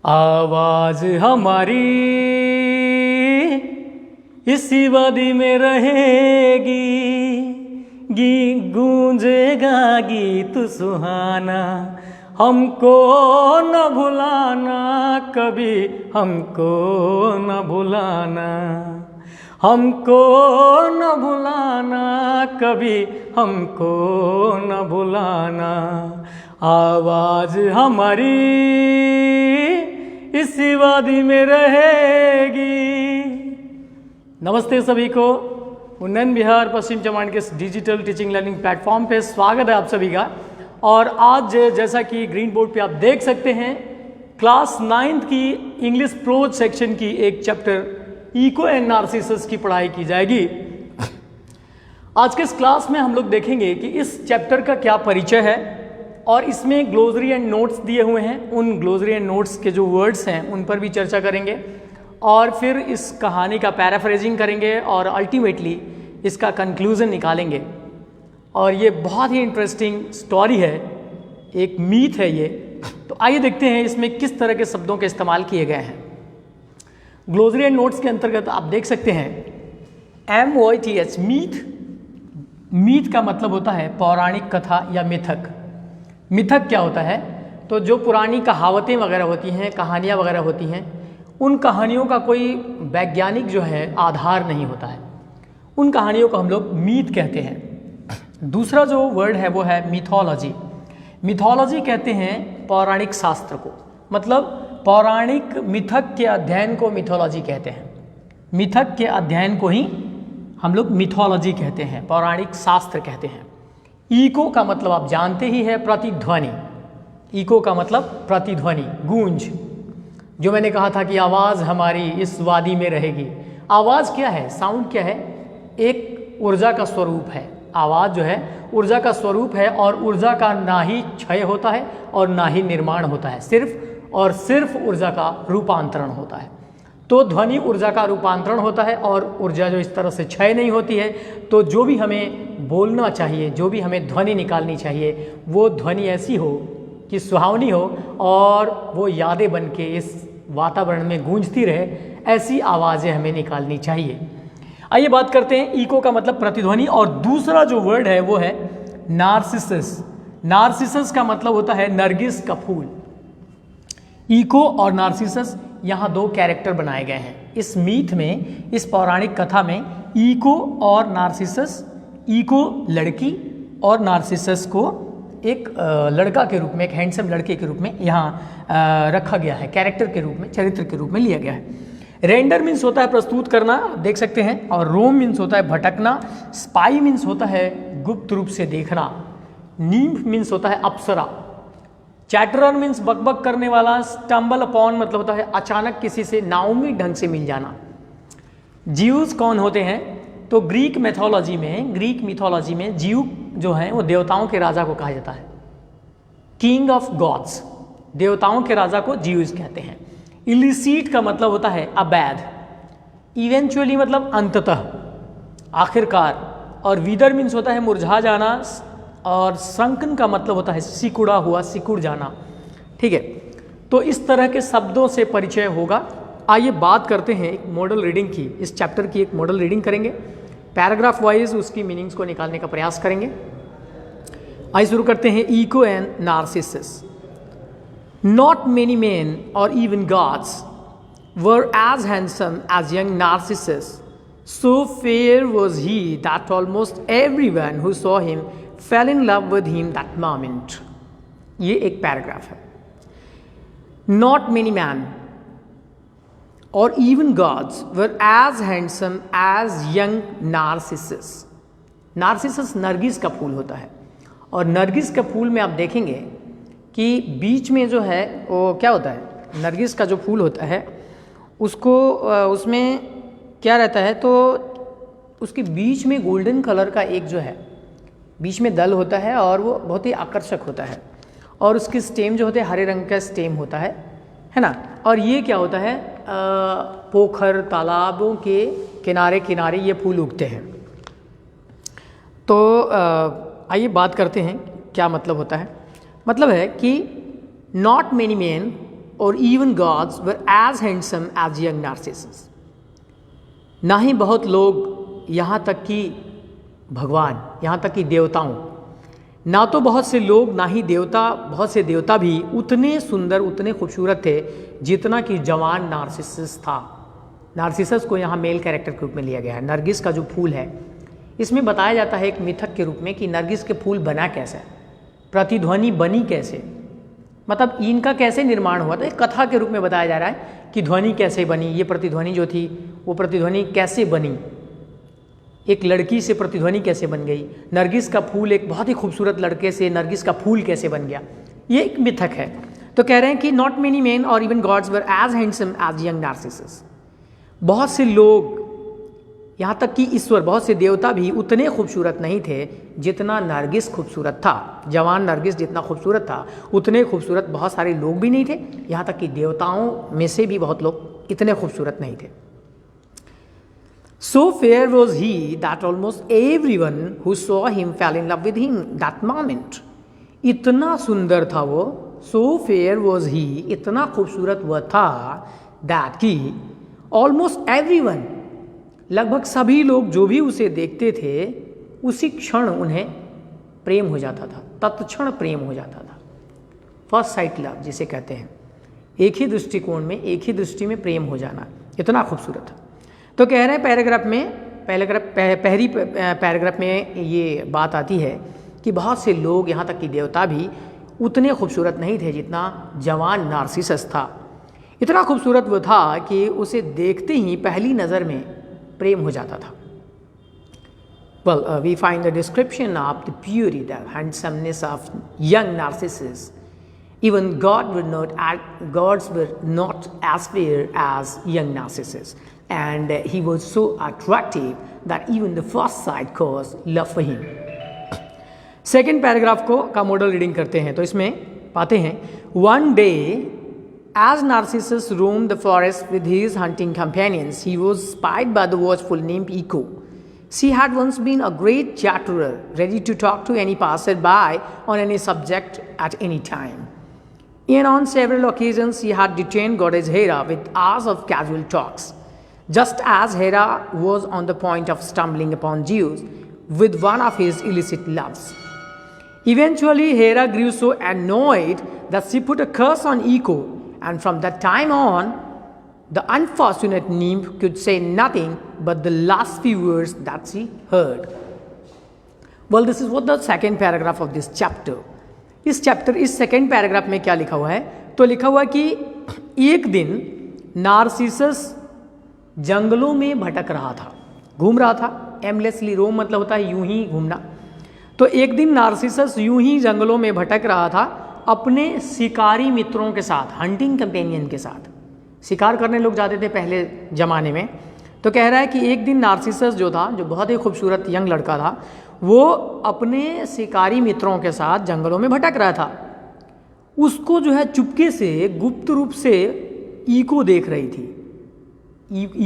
आवाज हमारी इसी वादी में रहेगी, गूंजेगा गीत सुहाना, हमको न भुलाना कभी, हमको न भुलाना, हमको न भुलाना कभी, हमको न भुलाना। आवाज हमारी इसी वादी में रहेगी। नमस्ते सभी को, उन्नयन बिहार पश्चिम चंपारण के डिजिटल टीचिंग लर्निंग प्लेटफॉर्म पे स्वागत है आप सभी का। और आज जैसा कि ग्रीन बोर्ड पे आप देख सकते हैं, क्लास 9th की इंग्लिश प्रोज सेक्शन की एक चैप्टर इको एंड नार्सिसस की पढ़ाई की जाएगी। आज के इस क्लास में हम लोग देखेंगे कि इस चैप्टर का क्या परिचय है और इसमें ग्लोसरी एंड नोट्स दिए हुए हैं। उन ग्लोसरी एंड नोट्स के जो वर्ड्स हैं उन पर भी चर्चा करेंगे और फिर इस कहानी का पैराफ्रेजिंग करेंगे और अल्टीमेटली इसका कंक्लूजन निकालेंगे। और ये बहुत ही इंटरेस्टिंग स्टोरी है, एक मीथ है ये। तो आइए देखते हैं इसमें किस तरह के शब्दों के इस्तेमाल किए गए हैं। ग्लोसरी एंड नोट्स के अंतर्गत आप देख सकते हैं MYTH, मीथ। मीथ का मतलब होता है पौराणिक कथा या मिथक। मिथक क्या होता है? तो जो पुरानी कहावतें वगैरह होती हैं, कहानियाँ वगैरह होती हैं, उन कहानियों का कोई वैज्ञानिक जो है आधार नहीं होता है, उन कहानियों को हम लोग मीथ कहते हैं। दूसरा जो वर्ड है वो है मिथोलॉजी। मिथोलॉजी कहते हैं पौराणिक शास्त्र को, मतलब पौराणिक मिथक के अध्ययन को मिथोलॉजी कहते हैं। मिथक के अध्ययन को ही हम लोग मिथोलॉजी कहते हैं, पौराणिक शास्त्र कहते हैं। इको का मतलब आप जानते ही है, प्रतिध्वनि। इको का मतलब प्रतिध्वनि, गूंज। जो मैंने कहा था कि आवाज़ हमारी इस वादी में रहेगी। आवाज़ क्या है? साउंड क्या है? एक ऊर्जा का स्वरूप है। आवाज़ जो है ऊर्जा का स्वरूप है और ऊर्जा का ना ही क्षय होता है और ना ही निर्माण होता है, सिर्फ और सिर्फ ऊर्जा का रूपांतरण होता है। तो ध्वनि ऊर्जा का रूपांतरण होता है और ऊर्जा जो इस तरह से क्षय नहीं होती है। तो जो भी हमें बोलना चाहिए, जो भी हमें ध्वनि निकालनी चाहिए, वो ध्वनि ऐसी हो कि सुहावनी हो और वो यादें बन के इस वातावरण में गूंजती रहे, ऐसी आवाज़ें हमें निकालनी चाहिए। आइए बात करते हैं इको का मतलब प्रतिध्वनि। और दूसरा जो वर्ड है वो है नार्सिसस। नार्सिसस का मतलब होता है नरगिस का फूल। इको और नार्सिसस, यहाँ दो कैरेक्टर बनाए गए हैं इस मीथ में, इस पौराणिक कथा में। इको और नार्सिसस, इको लड़की और नार्सिसस को एक लड़का के रूप में, एक हैंडसम लड़के के रूप में यहाँ रखा गया है, कैरेक्टर के रूप में, चरित्र के रूप में लिया गया है। रेंडर मीन्स होता है प्रस्तुत करना, देख सकते हैं, और रोम मीन्स होता है भटकना। स्पाई मीन्स होता है गुप्त रूप से देखना। नीम्फ मीन्स होता है अप्सरा। चैटरर मीन्स बकबक करने वाला। स्टम्बल अपॉन मतलब होता है अचानक किसी से नाउमीद ढंग से मिल जाना। जीव्स कौन होते हैं? तो ग्रीक मिथोलॉजी में जीव जो है वो देवताओं के राजा को कहा जाता है, किंग ऑफ गॉड्स। देवताओं के राजा को जीव्स कहते हैं। इलिसिट का मतलब होता है अवैध। इवेंचुअली मतलब अंततः, आखिरकार। और विदर मीन्स होता है मुरझा जाना। और संकन का मतलब होता है सिकुड़ा हुआ, सिकुड़ जाना। ठीक है, तो इस तरह के शब्दों से परिचय होगा। आइए बात करते हैं एक मॉडल रीडिंग की। इस चैप्टर की एक मॉडल रीडिंग करेंगे, पैराग्राफ वाइज उसकी मीनिंग्स को निकालने का प्रयास करेंगे। आइए शुरू करते हैं। Echo and Narcissus. Not many men और even gods were as handsome as young Narcissus. So fair was he that almost everyone who saw him fell in love with him that moment. ये एक paragraph है। Not many men or even gods were as handsome as young Narcissus. Narcissus Nargis का फूल होता है और नरगिस के फूल में आप देखेंगे कि बीच में जो है वो क्या होता है, नरगिस का जो फूल होता है उसको उसमें क्या रहता है, तो उसके बीच में गोल्डन कलर का एक जो है बीच में दल होता है और वो बहुत ही आकर्षक होता है। और उसके स्टेम जो होते हैं हरे रंग का स्टेम होता है ना। और ये क्या होता है, पोखर तालाबों के किनारे किनारे ये फूल उगते हैं। तो आइए बात करते हैं क्या मतलब होता है। मतलब है कि not many main or even gods were as handsome as young Narcissus. ना ही बहुत लोग, यहाँ तक कि भगवान, यहाँ तक कि देवताओं, ना तो बहुत से लोग, ना ही देवता, बहुत से देवता भी उतने सुंदर, उतने खूबसूरत थे जितना कि जवान नार्सिसस था। नार्सिसस को यहाँ मेल कैरेक्टर के रूप में लिया गया है। नरगिस का जो फूल है, इसमें बताया जाता है एक मिथक के रूप में कि नरगिस के फूल बना कैसे, प्रतिध्वनि बनी कैसे, मतलब इनका कैसे निर्माण हुआ। तो एक कथा के रूप में बताया जा रहा है कि ध्वनि कैसे बनी, ये प्रतिध्वनि जो थी वो प्रतिध्वनि कैसे बनी, एक लड़की से प्रतिध्वनि कैसे बन गई, नरगिस का फूल एक बहुत ही खूबसूरत लड़के से नरगिस का फूल कैसे बन गया, ये एक मिथक है। तो कह रहे हैं कि नॉट मेनी मेन और even gods were as handsome as young Narcissus. बहुत से लोग, यहाँ तक कि ईश्वर, बहुत से देवता भी उतने खूबसूरत नहीं थे जितना नरगिस खूबसूरत था। जवान नरगिस जितना खूबसूरत था उतने खूबसूरत बहुत सारे लोग भी नहीं थे, यहाँ तक कि देवताओं में से भी बहुत लोग इतने खूबसूरत नहीं थे। So fair was he that almost everyone who saw him fell in love with him that moment. इतना सुंदर था वो, so fair was he, इतना खूबसूरत वह था, that कि almost everyone, लगभग सभी लोग जो भी उसे देखते थे उसी क्षण उन्हें प्रेम हो जाता था, तत्क्षण प्रेम हो जाता था। फर्स्ट साइट लव जिसे कहते हैं, एक ही दृष्टिकोण में, एक ही दृष्टि में प्रेम हो जाना, इतना खूबसूरत था। तो कह रहे हैं पैराग्राफ में, पहली पैराग्राफ में ये बात आती है कि बहुत से लोग, यहाँ तक कि देवता भी उतने खूबसूरत नहीं थे जितना जवान नार्सिसस था। इतना खूबसूरत वो था कि उसे देखते ही पहली नज़र में प्रेम हो जाता था। Well, we find the description of the beauty, the handsomeness of young Narcissus. Even gods were not as fair as young Narcissus, and he was so attractive that even the first sight caused love for him. Second paragraph का model reading करते हैं तो इसमें पाते हैं, one day as Narcissus roamed the forest with his hunting companions, he was spied by the watchful nymph Echo. She had once been a great chatterer, ready to talk to any passer-by on any subject at any time. And on several occasions she had detained goddess Hera with hours of casual talks, just as Hera was on the point of stumbling upon Zeus with one of his illicit loves. Eventually Hera grew so annoyed that she put a curse on Echo, and from that time on, the unfortunate nymph could say nothing but the last few words that she heard. Well, this is what the second paragraph of this chapter. इस second paragraph में क्या लिखा हुआ है? तो लिखा हुआ कि एक दिन नार्सिसस जंगलों में भटक रहा था, घूम रहा था। एमलेसली रोम मतलब होता है यूं ही घूमना। तो एक दिन नार्सिसस यूं ही जंगलों में भटक रहा था अपने शिकारी मित्रों के साथ, हंटिंग कंपेनियन के साथ। शिकार करने लोग जाते थे पहले ज़माने में। तो कह रहा है कि एक दिन नार्सिसस जो था, जो बहुत ही खूबसूरत यंग लड़का था, वो अपने शिकारी मित्रों के साथ जंगलों में भटक रहा था। उसको जो है चुपके से, गुप्त रूप से ईको देख रही थी।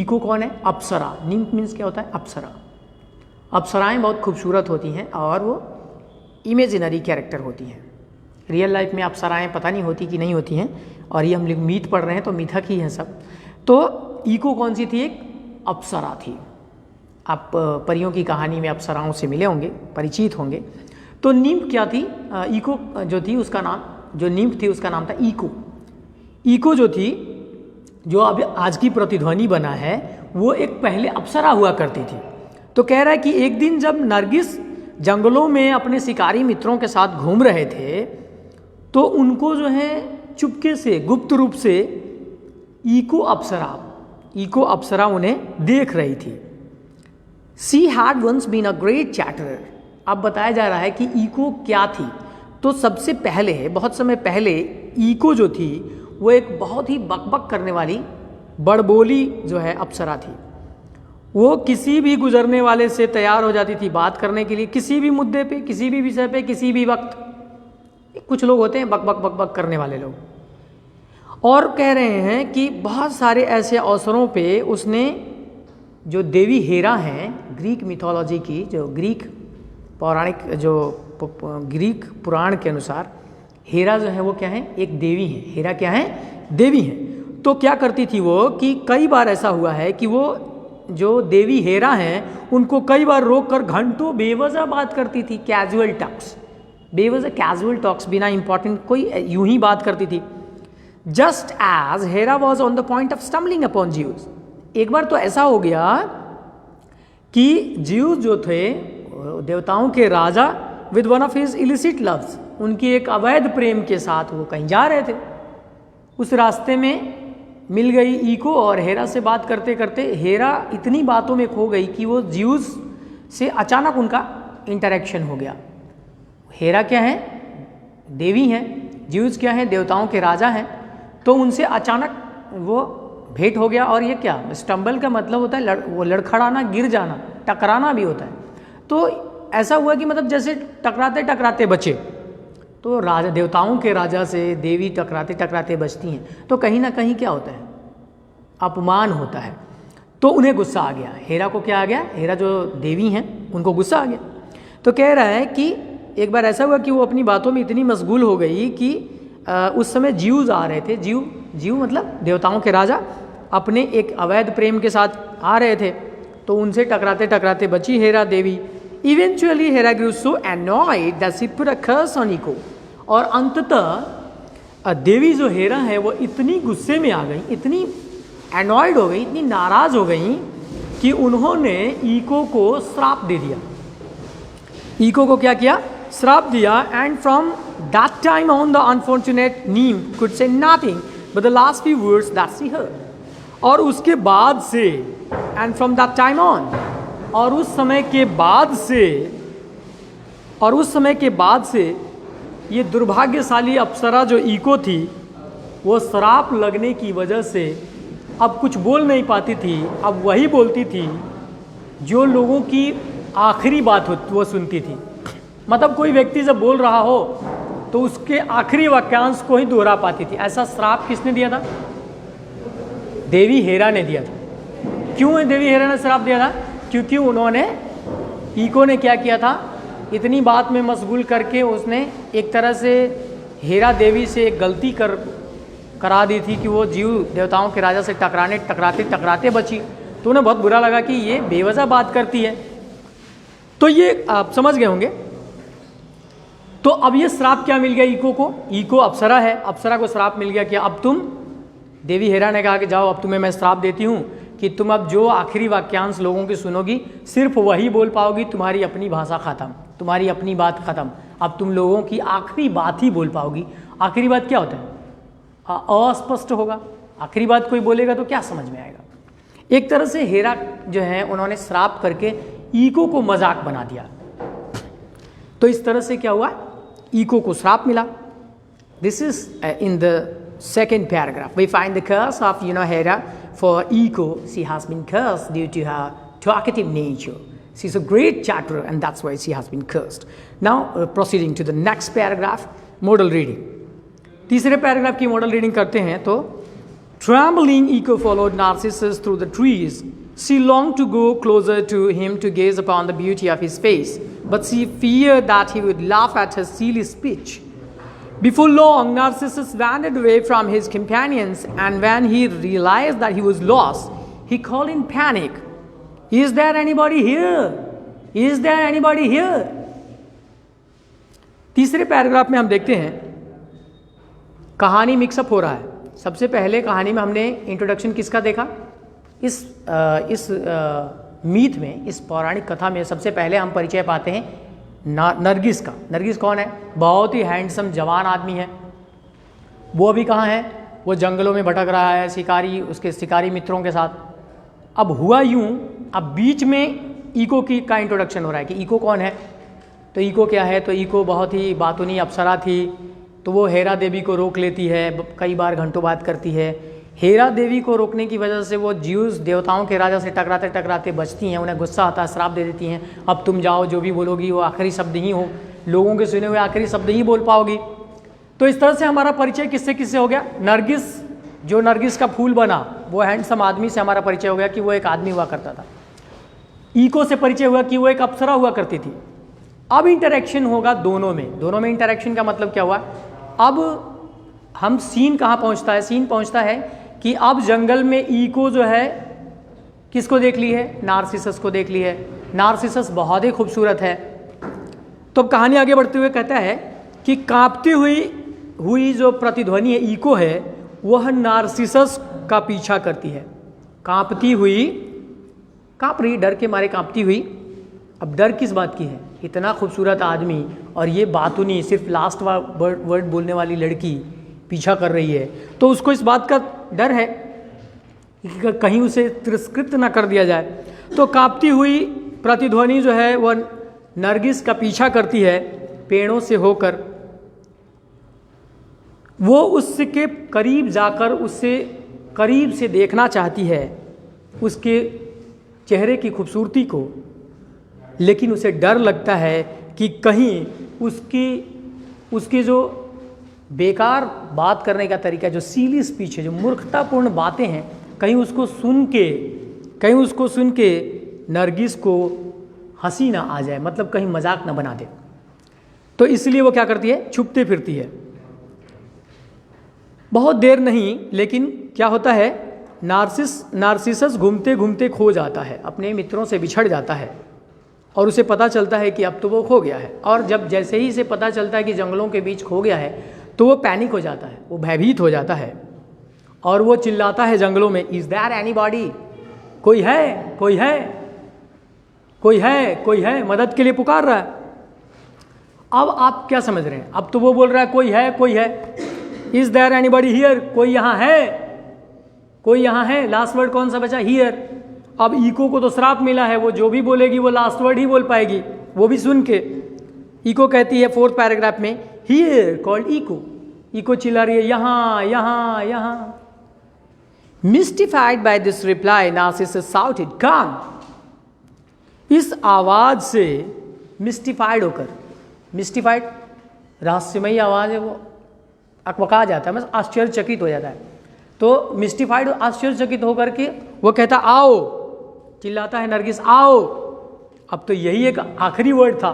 ईको कौन है? अप्सरा। निम्फ मीन्स क्या होता है? अप्सरा। अप्सराएं बहुत खूबसूरत होती हैं और वो इमेजिनरी कैरेक्टर होती हैं। रियल लाइफ में अप्सराएं पता नहीं होती कि नहीं होती हैं, और ये हम लोग मीथ पढ़ रहे हैं तो मिथक ही है सब। तो ईको कौन सी थी? एक अप्सरा थी। आप परियों की कहानी में अप्सराओं से मिले होंगे, परिचित होंगे। तो निम्फ क्या थी? ईको जो थी उसका नाम, जो निम्फ थी उसका नाम था ईको। ईको जो थी, जो अब आज की प्रतिध्वनि बना है, वो एक पहले अप्सरा हुआ करती थी। तो कह रहा है कि एक दिन जब नरगिस जंगलों में अपने शिकारी मित्रों के साथ घूम रहे थे तो उनको जो है चुपके से, गुप्त रूप से ईको अप्सरा उन्हें देख रही थी। She had once been a great chatterer. अब बताया जा रहा है कि ईको क्या थी। तो सबसे पहले, बहुत समय पहले, ईको जो थी वो एक बहुत ही बकबक करने वाली, बड़बोली जो है अप्सरा थी। वो किसी भी गुजरने वाले से तैयार हो जाती थी बात करने के लिए, किसी भी मुद्दे पे, किसी भी विषय पे, किसी भी वक्त। कुछ लोग होते हैं बक करने वाले लोग। और कह रहे हैं कि बहुत सारे ऐसे अवसरों पे उसने, जो देवी हेरा हैं ग्रीक मिथोलॉजी की, जो ग्रीक पौराणिक, जो ग्रीक पुराण के अनुसार हेरा जो है वो क्या है? एक देवी है। हेरा क्या है? देवी हैं। तो क्या करती थी वो कि कई बार ऐसा हुआ है कि वो जो देवी हेरा हैं उनको कई बार रोक कर घंटों बेवजह बात करती थी, कैजुअल टॉक्स, बेवजह कैजुअल टॉक्स, बिना इंपॉर्टेंट कोई यूं ही बात करती थी। Just as Hera was on the point of stumbling upon Zeus. एक बार तो ऐसा हो गया कि ज्यूज जो थे देवताओं के राजा with one of his illicit loves, उनकी एक अवैध प्रेम के साथ वो कहीं जा रहे थे। उस रास्ते में मिल गई ईको और हेरा से बात करते करते हेरा इतनी बातों में खो गई कि वो ज्यूज से अचानक उनका इंटरेक्शन हो गया। हेरा क्या है? देवी हैं। ज्यूज क्या है? देवताओं के राजा हैं। तो उनसे अचानक वो भेंट हो गया। और ये क्या, स्टम्बल का मतलब होता है वो लड़खड़ाना, गिर जाना, टकराना भी होता है। तो ऐसा हुआ कि मतलब जैसे टकराते टकराते बचे। तो राजा, देवताओं के राजा से देवी टकराते टकराते बचती हैं तो कहीं ना कहीं क्या होता है, अपमान होता है। तो उन्हें गुस्सा आ गया। हेरा को क्या आ गया? हेरा जो देवी हैं उनको गुस्सा आ गया। तो कह रहा है कि एक बार ऐसा हुआ कि वो अपनी बातों में इतनी मशगूल हो गई कि उस समय ज्यूज आ रहे थे। ज्यू मतलब देवताओं के राजा अपने एक अवैध प्रेम के साथ आ रहे थे। तो उनसे टकराते टकराते बची हेरा देवी। Eventually Hera grew so annoyed that she put a curse on Iko। और अंततः देवी जो हेरा है वो इतनी गुस्से में आ गई, इतनी एनॉयड हो गई, इतनी नाराज हो गई कि उन्होंने ईको को श्राप दे दिया। ईको को क्या किया? श्राप दिया। And from that time on the unfortunate Neem could say nothing but the last few words that she heard. और उसके बाद से, and from that time on, और उस समय के बाद से ये दुर्भाग्यशाली अप्सरा जो ईको थी वो श्राप लगने की वजह से अब कुछ बोल नहीं पाती थी। अब वही बोलती थी जो लोगों की आखिरी बात वो सुनती थी। मतलब कोई व्यक्ति जब बोल रहा हो तो उसके आखिरी वाक्यांश को ही दोहरा पाती थी। ऐसा श्राप किसने दिया था? देवी हेरा ने दिया था। क्यों देवी हेरा ने श्राप दिया था? क्योंकि उन्होंने, ईको ने क्या किया था, इतनी बात में मशगूल करके उसने एक तरह से हेरा देवी से एक गलती करा दी थी कि वो जीव देवताओं के राजा से टकराते बची। तो उन्हें बहुत बुरा लगा कि ये बेवजह बात करती है। तो ये आप समझ गए होंगे। तो अब ये श्राप क्या मिल गया ईको को? ईको अप्सरा है, अप्सरा को श्राप मिल गया कि अब तुम, देवी हेरा ने कहा कि जाओ अब तुम्हें मैं श्राप देती हूँ कि तुम अब जो आखिरी वाक्यांश लोगों की सुनोगी सिर्फ वही बोल पाओगी, तुम्हारी अपनी भाषा खत्म, तुम्हारी अपनी बात खत्म। अब तुम लोगों की आखिरी बात ही बोल पाओगी। आखिरी बात क्या होता है? अस्पष्ट होगा। आखिरी बात कोई बोलेगा तो क्या समझ में आएगा? एक तरह से हेरा जो है उन्होंने श्राप करके ईको को मजाक बना दिया। तो इस तरह से क्या हुआ? ईको को श्राप मिला। This is in the second paragraph we find the curse of Hera for Iko. She has been cursed due to her talkative nature. She's a great chatterer and that's why she has been cursed. Now proceeding to the next paragraph, model reading. तीसरे paragraph की model reading करते हैं। तो trembling Iko followed Narcissus through the trees. She longed to go closer to him to gaze upon the beauty of his face, but she feared that he would laugh at her silly speech. Before long, Narcissus wandered away from his companions, and when he realized that he was lost, he called in panic, "Is there anybody here? Is there anybody here?" तीसरे paragraph में हम देखते हैं कहानी mix up हो रहा है। सबसे पहले कहानी में हमने इंट्रोडक्शन किसका देखा? इस मीथ में, इस पौराणिक कथा में सबसे पहले हम परिचय पाते हैं नरगिस का। नरगिस कौन है? बहुत ही हैंडसम जवान आदमी है। वो अभी कहाँ है? वो जंगलों में भटक रहा है शिकारी, उसके शिकारी मित्रों के साथ। अब हुआ यूं, अब बीच में ईको का इंट्रोडक्शन हो रहा है कि ईको कौन है। तो ईको क्या है? तो ईको बहुत ही बातूनी अप्सरा थी। तो वो हेरा देवी को रोक लेती है, कई बार घंटों बात करती है। हेरा देवी को रोकने की वजह से वो ज्यूस देवताओं के राजा से टकराते टकराते बचती हैं। उन्हें गुस्सा आता है, श्राप दे देती हैं, अब तुम जाओ, जो भी बोलोगी वो आखिरी शब्द ही हो, लोगों के सुने हुए आखिरी शब्द ही बोल पाओगी। तो इस तरह से हमारा परिचय किससे किससे हो गया? नरगिस, जो नरगिस का फूल बना, वो हैंडसम आदमी से हमारा परिचय हो गया कि वो एक आदमी हुआ करता था। ईको से परिचय हुआ कि वो एक अप्सरा हुआ करती थी। अब इंटरेक्शन होगा दोनों में। दोनों में इंटरेक्शन का मतलब क्या हुआ? अब हम सीन कहाँ पहुँचता है, सीन पहुँचता है कि अब जंगल में ईको जो है किसको देख ली है, नार्सिसस को देख ली है। नार्सिसस बहुत ही खूबसूरत है। तो अब कहानी आगे बढ़ते हुए कहता है कि कांपती हुई जो प्रतिध्वनि है, इको है, वह नार्सिसस का पीछा करती है। कांपती हुई, कांप रही, डर के मारे कांपती हुई। अब डर किस बात की है, इतना खूबसूरत आदमी और ये बातूनी सिर्फ लास्ट वर्ड बोलने वाली लड़की पीछा कर रही है, तो उसको इस बात का डर है कि कहीं उसे तिरस्कृत ना कर दिया जाए। तो कांपती हुई प्रतिध्वनि जो है वह नरगिस का पीछा करती है पेड़ों से होकर। वो उसके करीब जाकर उससे करीब से देखना चाहती है, उसके चेहरे की खूबसूरती को, लेकिन उसे डर लगता है कि कहीं उसकी जो बेकार बात करने का तरीका, जो सीली स्पीच है, जो मूर्खतापूर्ण बातें हैं, कहीं उसको सुन के नरगिस को हंसी ना आ जाए, मतलब कहीं मजाक ना बना दे। तो इसलिए वो क्या करती है, छुपते फिरती है। बहुत देर नहीं, लेकिन क्या होता है, नार्सिसस घूमते घूमते खो जाता है, अपने मित्रों से बिछड़ जाता है और उसे पता चलता है कि अब तो वो खो गया है। और जब जैसे ही इसे पता चलता है कि जंगलों के बीच खो गया है, तो वो पैनिक हो जाता है, वो भयभीत हो जाता है और वो चिल्लाता है जंगलों में, इज देयर एनीबॉडी, कोई है, कोई है, कोई है, कोई है, मदद के लिए पुकार रहा है। अब आप क्या समझ रहे हैं, अब तो वो बोल रहा है कोई है, कोई है, इज देयर एनीबॉडी हियर, कोई यहाँ है, कोई यहाँ है। लास्ट वर्ड कौन सा बचा, हियर। अब इको को तो श्राप मिला है, वो जो भी बोलेगी वो लास्ट वर्ड ही बोल पाएगी, वो भी सुन के। इको कहती है 4th पैराग्राफ में, हियर कॉल्ड इको, इको चिल्ला रही है, यहाँ यहाँ यहाँ। Mystified by this reply Narcissus shouted, come. इस आवाज से मिस्टिफाइड होकर, मिस्टिफाइड रहस्यमयी आवाज है, वो अकबका जाता है, मतलब आश्चर्यचकित हो जाता है। तो मिस्टिफाइड, आश्चर्यचकित होकर के वो कहता आओ, चिल्लाता है नरगिस आओ। अब तो यही एक आखिरी वर्ड था,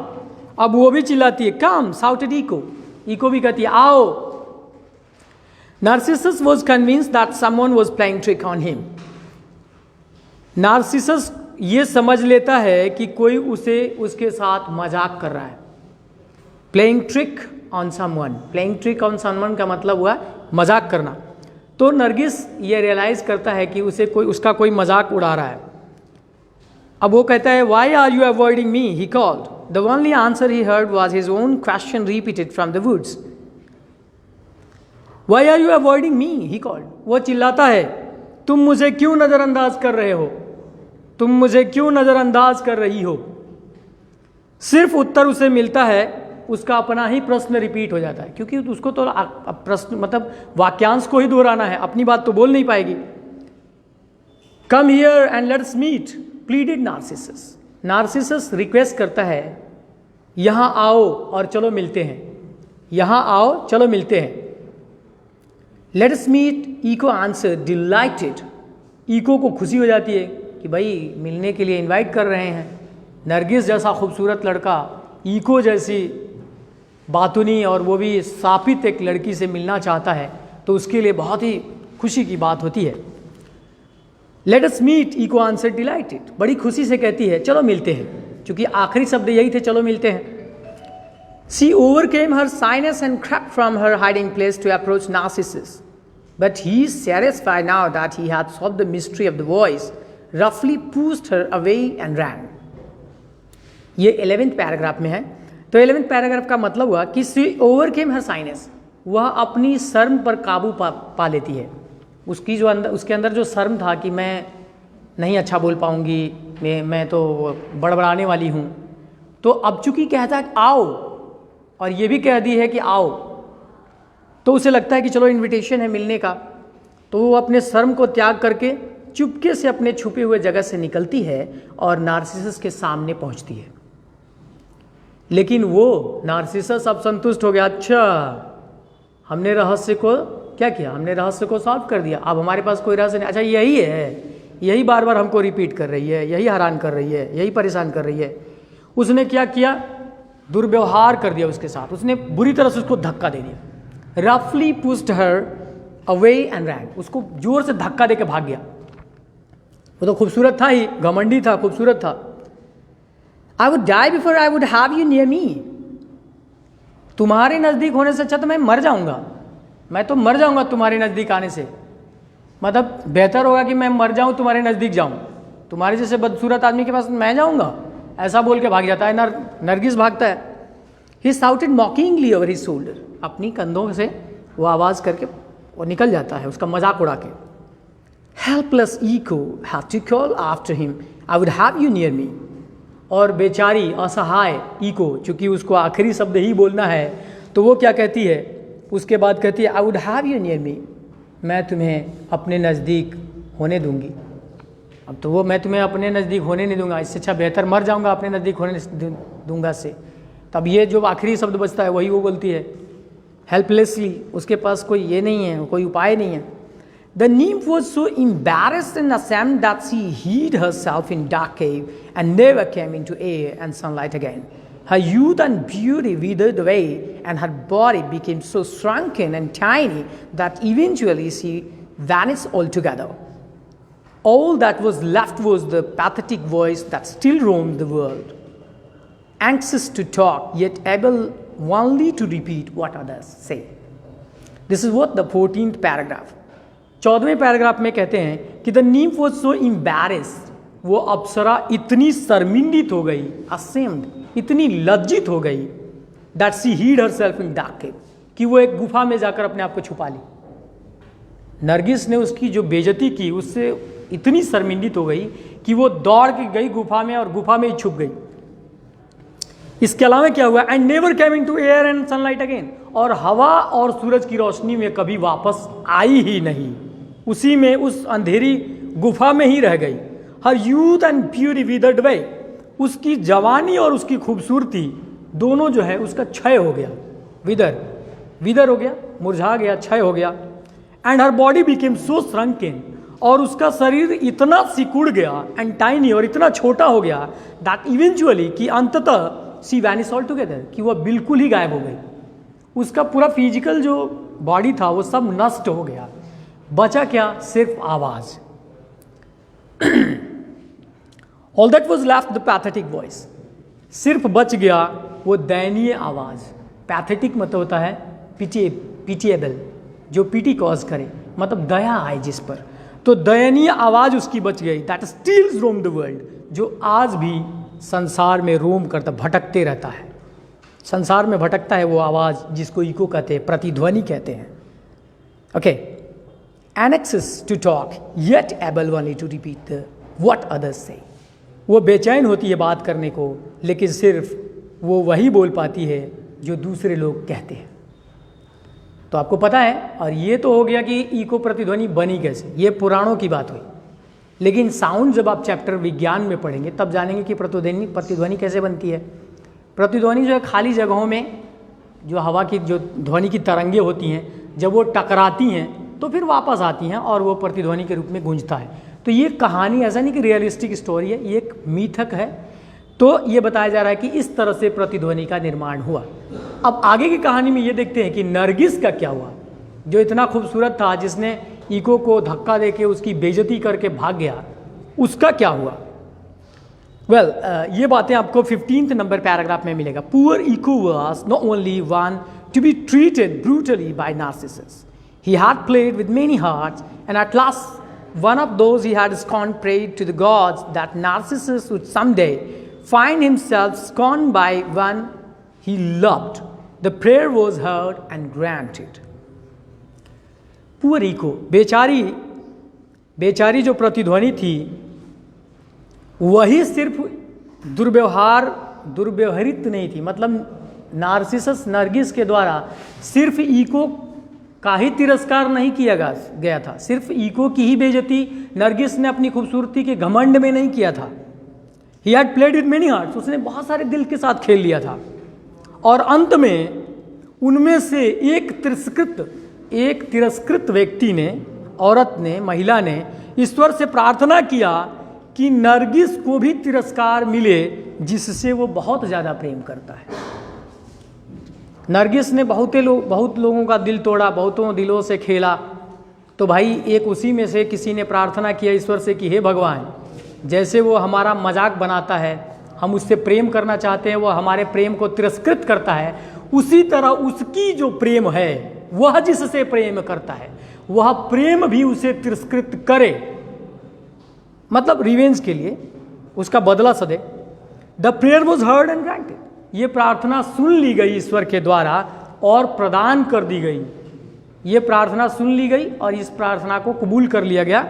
अब वो भी चिल्लाती है, कम, शाउटेड इको, इको भी कहती है आओ। Narcissus was convinced that someone was playing trick on him. Narcissus ये समझ लेता है कि कोई उसके साथ मजाक कर रहा है। Playing trick on someone, playing trick on someone का मतलब हुआ मजाक करना। तो नरगिस ये रियलाइज करता है कि उसका कोई मजाक उड़ा रहा है। अब वो कहता है, why are you avoiding me, he called. The only answer he heard was his own question repeated from the woods. Why are you avoiding me, he called. वो चिल्लाता है, तुम मुझे क्यों नजरअंदाज कर रहे हो, तुम मुझे क्यों नजरअंदाज कर रही हो। सिर्फ उत्तर उसे मिलता है, उसका अपना ही प्रश्न रिपीट हो जाता है, क्योंकि उसको तो प्रश्न मतलब वाक्यांश को ही दोहराना है, अपनी बात तो बोल नहीं पाएगी। Come here and let's meet, pleaded Narcissus. Narcissus request करता है, यहां आओ और चलो मिलते हैं, यहां आओ चलो मिलते हैं। Let's meet, Echo answer delighted. Echo को खुशी हो जाती है कि भाई मिलने के लिए इनवाइट कर रहे हैं। नरगिस जैसा खूबसूरत लड़का, इको जैसी बातूनी और वो भी सापित एक लड़की से मिलना चाहता है, तो उसके लिए बहुत ही खुशी की बात होती है। Let us meet, Echo answer delighted. बड़ी खुशी से कहती है चलो मिलते हैं, क्योंकि आखिरी शब्द यही थे, चलो मिलते हैं। She overcame her shyness and crept from her hiding place to approach Narcissus. But he, satisfied now that he had solved the mystery of the voice, roughly pushed her away and ran. ये 11th paragraph में है। तो 11th paragraph का मतलब हुआ कि she overcame her shyness, वह अपनी शर्म पर काबू पा लेती है। उसकी जो उसके अंदर जो शर्म था कि मैं नहीं अच्छा बोल पाऊंगी, मैं तो बड़बड़ाने वाली हूँ, तो अब चूंकि कहता है आओ और ये भी कह दी है कि आओ, तो उसे लगता है कि चलो इनविटेशन है मिलने का, तो वो अपने शर्म को त्याग करके चुपके से अपने छुपे हुए जगह से निकलती है और नार्सिसस के सामने पहुंचती है। लेकिन वो नार्सिसस अब संतुष्ट हो गया, अच्छा हमने रहस्य को क्या किया, हमने रहस्य को सॉल्व कर दिया, अब हमारे पास कोई रहस्य नहीं। अच्छा यही है, यही बार बार हमको रिपीट कर रही है, यही हैरान कर रही है, यही परेशान कर रही है। उसने क्या किया, दुर्व्यवहार कर दिया उसके साथ, उसने बुरी तरह से उसको धक्का दे दिया, रफली pushed her away and ran, उसको जोर से धक्का देके भाग गया। वो तो खूबसूरत था ही, घमंडी था, खूबसूरत था। I would die before I would have you near me, तुम्हारे नज़दीक होने से अच्छा तो मैं मर जाऊंगा, मैं तो मर जाऊंगा तुम्हारे नज़दीक आने से। मतलब बेहतर होगा कि मैं मर जाऊं, तुम्हारे नज़दीक जाऊं, तुम्हारे जैसे बदसूरत आदमी के पास मैं जाऊंगा, ऐसा बोल के भाग जाता है। नरगिस भागता है। He shouted mockingly over his shoulder, अपनी कंधों से वो आवाज़ करके वो निकल जाता है, उसका मजाक उड़ा के। Helpless Echo had to call after him, I would have you near me. और बेचारी असहाय ईको, चूंकि उसको आखिरी शब्द ही बोलना है, तो वो क्या कहती है उसके बाद, कहती है आई वुड हैव यू नियर मी, मैं तुम्हें अपने नज़दीक होने दूंगी। अब तो वो मैं तुम्हें अपने नज़दीक होने नहीं दूंगा, इससे अच्छा बेहतर मर जाऊंगा अपने नज़दीक होने दूंगा से। तब ये जो आखिरी शब्द बचता है वही वो बोलती है हेल्पलेसली, उसके पास कोई ये नहीं है, कोई उपाय नहीं है। The nymph was so embarrassed and ashamed that she hid herself in dark cave and never came into air and sunlight again. Her youth and beauty withered away, and her body became so shrunken and tiny that eventually she vanished altogether. All that was left was the pathetic voice that still roamed the world, anxious to talk, yet able only to repeat what others say. This is what the 14th paragraph. 14वें paragraph में कहते हैं कि the नीम्फ was so इम्बैरेस्ड, वो अप्सरा इतनी शर्मिंदित हो गई, ashamed, इतनी लज्जित हो गई, that she hid herself in dark cave, कि वो एक गुफा में जाकर अपने आप को छुपा ली। नरगिस ने उसकी जो बेइज्जती की उससे इतनी शर्मिंदित हो गई कि वो दौड़ के गई गुफा में और गुफा में ही छुप गई। इसके अलावा क्या हुआ, and never came into air and sunlight again, और हवा और सूरज की रोशनी में कभी वापस आई ही नहीं, उसी में उस अंधेरी गुफा में ही रह गई। Her youth and beauty withered away, उसकी जवानी और उसकी खूबसूरती दोनों जो है उसका क्षय हो गया, विदर हो गया, मुरझा गया, क्षय हो गया। And her body became so shrunken, और उसका शरीर इतना सिकुड़ गया, एंड टाइनी, और इतना छोटा हो गया, दैट इवेंचुअली, कि अंततः सी वैनिश ऑल टुगेदर, कि वह बिल्कुल ही गायब हो गई। उसका पूरा फिजिकल जो बॉडी था वो सब नष्ट हो गया, बचा क्या, सिर्फ आवाज। All that was left the pathetic voice, सिर्फ बच गया वो दयनीय आवाज। पैथेटिक मतलब होता है पिटिएबल, जो पीटी कॉज करे, मतलब दया आए जिस पर, तो दयनीय आवाज उसकी बच गई। That still Rome the world, जो आज भी संसार में रोम करता, भटकते रहता है, संसार में भटकता है वो आवाज जिसको इको कहते हैं, प्रतिध्वनि कहते हैं। Okay, anxious to talk yet able only to repeat what others say, वो बेचैन होती है बात करने को, लेकिन सिर्फ वो वही बोल पाती है जो दूसरे लोग कहते हैं। तो आपको पता है, और ये तो हो गया कि इको प्रतिध्वनि बनी कैसे, ये पुराणों की बात हुई। लेकिन साउंड जब आप चैप्टर विज्ञान में पढ़ेंगे तब जानेंगे कि प्रतिध्वनि कैसे बनती है। प्रतिध्वनि जो है खाली जगहों में जो हवा की जो ध्वनि की तरंगे होती हैं, जब वो टकराती हैं तो फिर वापस आती हैं और वो प्रतिध्वनि के रूप में गूंजता है। तो ये कहानी ऐसा नहीं कि रियलिस्टिक स्टोरी है, ये एक मीथक है। तो ये बताया जा रहा है कि इस तरह से प्रतिध्वनि का निर्माण हुआ। अब आगे की कहानी में ये देखते हैं कि नरगिस का क्या हुआ, जो इतना खूबसूरत था, जिसने इको को धक्का देके उसकी बेइज्जती करके भाग गया, उसका क्या हुआ। वेल, ये बातें आपको 15th नंबर पैराग्राफ में मिलेगा। Poor Echo was not only one to be treated brutally by Narcissus, he had played with many hearts, and at last one of those he had scorned prayed to the gods that Narcissus would someday find himself scorned by one he loved. The prayer was heard and granted. Poor Eco, बेचारी जो प्रतिध्वनि थी वही सिर्फ दुर्व्यवहारित नहीं थी, मतलब Narcissus Nargis के द्वारा सिर्फ इको का ही तिरस्कार नहीं किया गया था, सिर्फ इको की ही बेइज्जती नरगिस ने अपनी खूबसूरती के घमंड में नहीं किया था। He had played with many hearts, उसने बहुत सारे दिल के साथ खेल लिया था, और अंत में उनमें से एक तिरस्कृत व्यक्ति ने, औरत ने, महिला ने ईश्वर से प्रार्थना किया कि नरगिस को भी तिरस्कार मिले जिससे वो बहुत ज़्यादा प्रेम करता है। नरगिस ने बहुत लोगों का दिल तोड़ा, बहुतों दिलों से खेला। तो भाई एक उसी में से किसी ने प्रार्थना किया ईश्वर से कि हे भगवान, जैसे वो हमारा मजाक बनाता है, हम उससे प्रेम करना चाहते हैं, वो हमारे प्रेम को तिरस्कृत करता है, उसी तरह उसकी जो प्रेम है, वह जिससे प्रेम करता है वह प्रेम भी उसे तिरस्कृत करे, मतलब रिवेंज के लिए उसका बदला सदे। The prayer was heard and granted, ये प्रार्थना सुन ली गई ईश्वर के द्वारा और प्रदान कर दी गई। ये प्रार्थना सुन ली गई और इस प्रार्थना को कबूल कर लिया गया।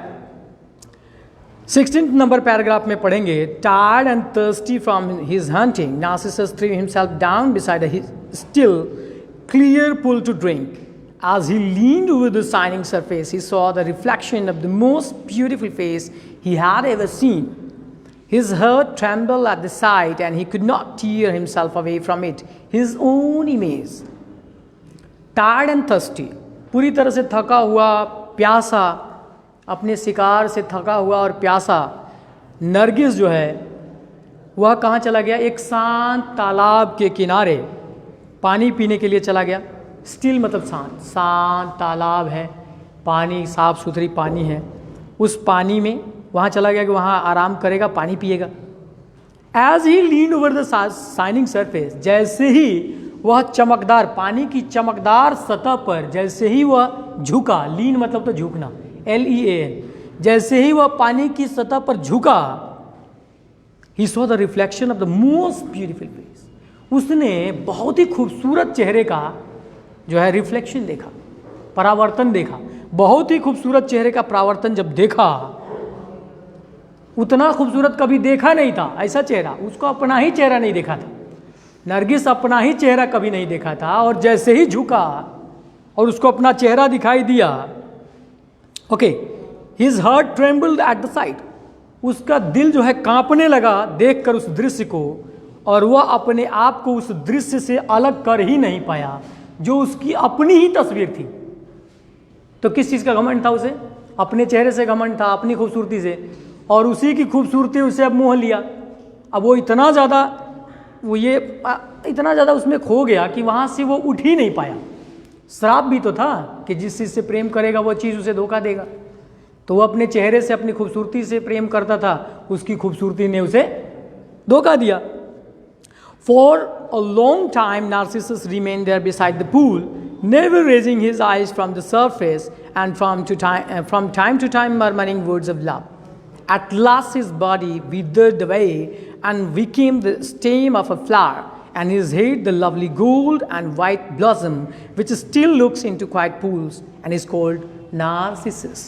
16 नंबर पैराग्राफ में पढ़ेंगे, tired and thirsty from his hunting, Narcissus through himself down beside a still clear pool to drink. As he leaned over the shining surface, he saw the reflection of the most beautiful face he had ever seen. His heart trembled at the sight, and he could not tear himself away from it, his own image. Tired and thirsty, पूरी तरह से थका हुआ, प्यासा, अपने शिकार से थका हुआ और प्यासा नरगिस जो है वह कहाँ चला गया? एक शांत तालाब के किनारे पानी पीने के लिए चला गया। स्टिल मतलब शांत, शांत तालाब है, पानी साफ सुथरी पानी है, उस पानी में वहाँ चला गया कि वहाँ आराम करेगा, पानी पिएगा। As he lean over the shining surface, जैसे ही वह चमकदार, पानी की चमकदार सतह पर जैसे ही वह झुका, लीन मतलब तो झुकना, LEAN, जैसे ही वह पानी की सतह पर झुका, he saw the reflection of the most beautiful face, उसने बहुत ही खूबसूरत चेहरे का जो है रिफ्लेक्शन देखा, परावर्तन देखा। बहुत ही खूबसूरत चेहरे का परावर्तन जब देखा, उतना खूबसूरत कभी देखा नहीं था ऐसा चेहरा, उसको अपना ही चेहरा नहीं देखा था, नरगिस अपना ही चेहरा कभी नहीं देखा था। और जैसे ही झुका और उसको अपना चेहरा दिखाई दिया, okay, his heart trembled at the site, उसका दिल जो है कांपने लगा देखकर उस दृश्य को, और वह अपने आप को उस दृश्य से अलग कर ही नहीं पाया जो उसकी अपनी ही तस्वीर थी। तो किस चीज़ का घमंड था उसे? अपने चेहरे से घमंड था, अपनी खूबसूरती से, और उसी की खूबसूरती उसे अब मोह लिया। अब वो इतना ज़्यादा उसमें खो गया कि वहाँ से वो उठ ही नहीं पाया। श्राप भी तो था कि जिस चीज़ से प्रेम करेगा वो चीज़ उसे धोखा देगा। तो वो अपने चेहरे से, अपनी खूबसूरती से प्रेम करता था, उसकी खूबसूरती ने उसे धोखा दिया। For a long time, Narcissus remained there beside the pool, never raising his eyes from the surface, and from time to time murmuring words of love. At last his body withered away and became the stem of a flower, and his head the lovely gold and white blossom, which still looks into quiet pools and is called Narcissus.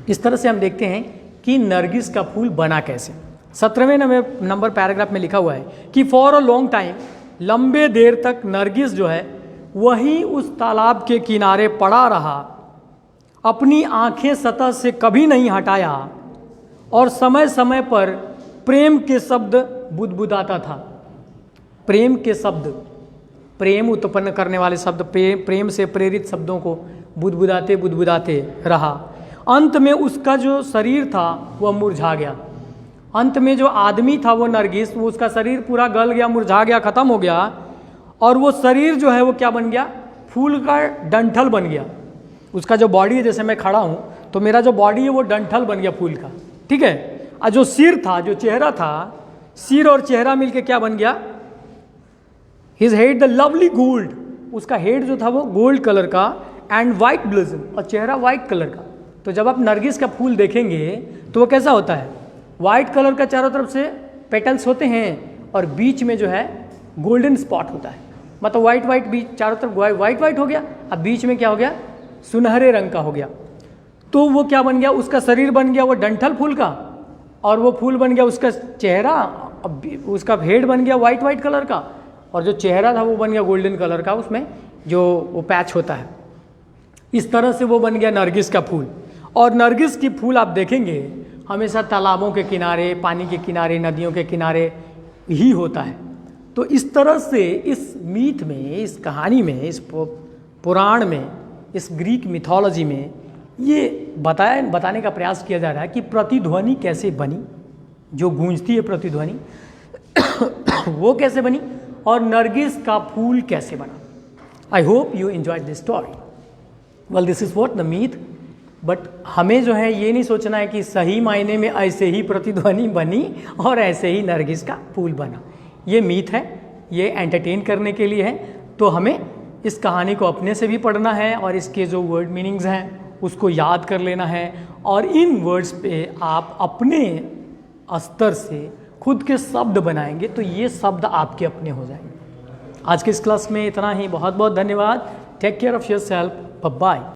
इस तरह से हम देखते हैं कि नरगिस का फूल बना कैसे। 17वें नंबर पैराग्राफ में लिखा हुआ है कि फॉर अ लॉन्ग टाइम, लंबे देर तक नरगिस जो है वही उस तालाब के किनारे पड़ा रहा, अपनी आंखें सतह से कभी नहीं हटाया, और समय समय पर प्रेम के शब्द बुदबुदाता था। प्रेम के शब्द, प्रेम उत्पन्न करने वाले शब्द, प्रेम से प्रेरित शब्दों को बुदबुदाते बुदबुदाते रहा। अंत में उसका जो शरीर था वह मुरझा गया। अंत में जो आदमी था वो नरगिस, वो उसका शरीर पूरा गल गया, मुरझा गया, खत्म हो गया, और वो शरीर जो है वो क्या बन गया? फूल का डंठल बन गया। उसका जो बॉडी है, जैसे मैं खड़ा हूँ तो मेरा जो बॉडी है वो डंठल बन गया फूल का, ठीक है। और जो सिर था, जो चेहरा था, सिर और चेहरा मिलके क्या बन गया? His head the lovely gold, उसका हेड जो था वो गोल्ड कलर का, एंड वाइट ब्लॉसम, और चेहरा वाइट कलर का। तो जब आप नरगिस का फूल देखेंगे तो वो कैसा होता है? वाइट कलर का, चारों तरफ से पेटल्स होते हैं और बीच में जो है गोल्डन स्पॉट होता है, मतलब वाइट बीच, चारों तरफ वाइट हो गया, अब बीच में क्या हो गया? सुनहरे रंग का हो गया। तो वो क्या बन गया? उसका शरीर बन गया वो डंठल फूल का, और वो फूल बन गया उसका चेहरा, उसका हेड बन गया वाइट कलर का, और जो चेहरा था वो बन गया गोल्डन कलर का, उसमें जो वो पैच होता है। इस तरह से वो बन गया नरगिस का फूल। और नरगिस की फूल आप देखेंगे हमेशा तालाबों के किनारे, पानी के किनारे, नदियों के किनारे ही होता है। तो इस तरह से इस मीथ में, इस कहानी में, इस पुराण में, इस ग्रीक मिथोलॉजी में ये बताने का प्रयास किया जा रहा है कि प्रतिध्वनि कैसे बनी, जो गूंजती है प्रतिध्वनि वो कैसे बनी, और नरगिस का फूल कैसे बना। I hope you enjoyed this story. Well this is what the myth. But हमें जो है ये नहीं सोचना है कि सही मायने में ऐसे ही प्रतिध्वनि बनी और ऐसे ही नरगिस का फूल बना। ये मीथ है, ये एंटरटेन करने के लिए है। तो हमें इस कहानी को अपने से भी पढ़ना है और इसके जो वर्ड मीनिंग्स हैं उसको याद कर लेना है, और इन वर्ड्स पे आप अपने स्तर से खुद के शब्द बनाएंगे तो ये शब्द आपके अपने हो जाएंगे। आज के इस क्लास में इतना ही। बहुत बहुत धन्यवाद। Take care of yourself. Bye bye.